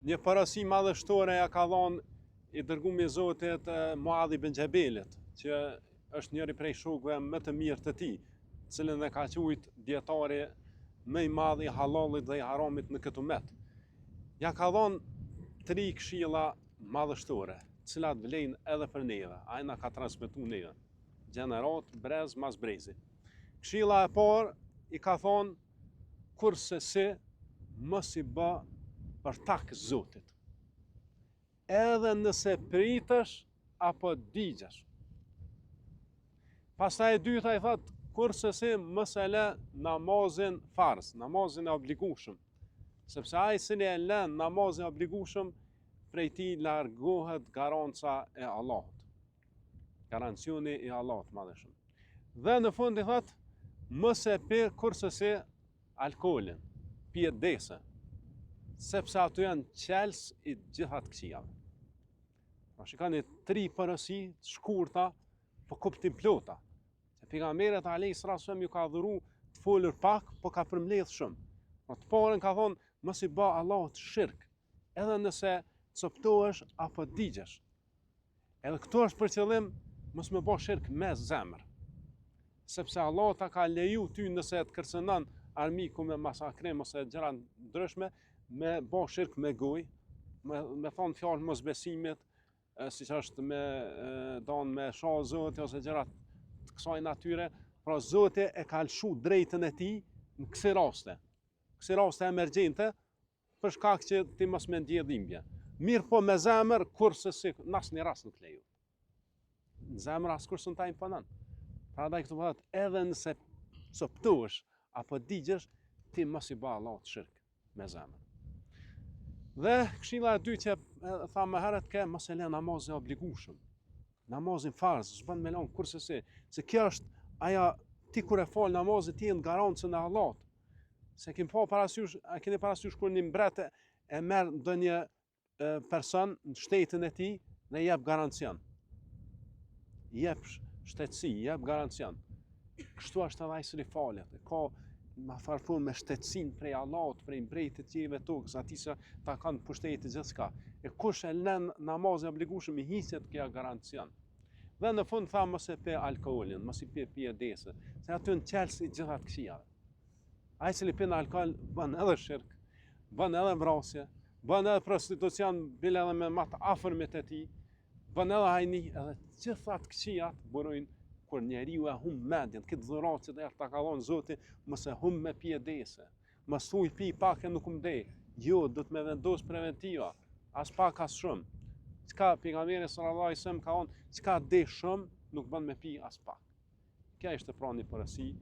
Një parasi madhështore ja ka dhënë i dërguar i Zotit Muadh ibn Xhabelit, që është njëri prej shokëve më të mirë të tij, cilën e ka quajtur dietari më i madh i halallit dhe i haramit në këtë ummet. Ja ka dhënë 3 këshilla madhështore, të cilat vlejnë edhe për neve, ai na ka transmetuar neve. Gjenerat, brez, mas brezi. Këshilla e parë i ka thonë kurse si mos i bë për tak Zotit. Edhe nëse pritesh apo digjesh. Pastaj e dyta i thot kurse si mos e lë namazin farz, namazin e obligueshëm. Sepse ai i cili e lën namazin e obligueshëm, prej tij largohet garanca e Allahut. Garancioni i Allahut madhëshëm. Dhe në fund i thot mos e pi kurse si alkoolin, pije dese, sepse ato janë qels i gjithat këqijave. Po shikoni 3 porosi të shkurta, po kuptim plota. Se pejgamberi alayhis salam ju ka dhuru të folur pak, po ka përmbledh shumë. Po të parën ka thonë mos i bë Allahut shirk, edhe nëse coptohesh apo digjesh. Edhe këto është për qëllim mos më bë shirk me zemër. Sepse Allah ta ka leju ty nëse të kërcënon armiku me masakrim ose gjëra ndryshme, me bë shirk me gojë, me thonë fjalë mosbesimit, siç është me don me shoh Zotin ose gjëra të kësaj natyre, pra Zoti e ka lshu drejtën e tij në kësi raste. Kësi raste emergjente, për shkak që ti mos me ndje dhimbje. Mirë po me zemër, kurse si në asnjë rast nuk lejo. Në zemër askur s'u ta imponon. Prandaj këtu thotë edhe nëse coptohesh apo digjesh, ti mos i bë Allahut shirk me zemër. Dhe këshilla e dytë që tha më herët ke mos e lë namazin e obligueshëm. Namazin farz, s'bën me lën kurse si, se kjo është aja ti kur e fal namazin ti në garancën e Allahut. Se keni parasysh kur një mbret e merr ndonjë person në shtetin e tij dhe jep garancion. Jep shtetësi, jep garancion. Kështu është edhe ai që falet. Ka ma farfun me shtetësinë prej Allahut, prej mbretit të qiejve tokës, atij që ta kanë pushtetit gjithçka. E kush e lën namazin e obligueshëm i hiqet kjo garancion. Dhe në fund tha mos e pi alkoolin, mos i pi pije dese, se aty në qels i gjithat këqijave. Ai që pin alkool bën edhe shirk, bën edhe vrasje, bën edhe prostitucion bile edhe me më të afërmit e tij, bën edhe hajni, edhe gjithat këqijat burojnë kur njeriu e humb mendjen, këtë dhuratë që ta ka dhënë Zoti, mos e humb me pije dese. Mos thuj pi pak e nuk mdej. Jo, do të me vendos preventiva, as pak as shumë. Çka pejgamberi sallallahu alajhi wasallam ka thonë, çka de shumë nuk bën me pi as pak. Kjo është pra një porosi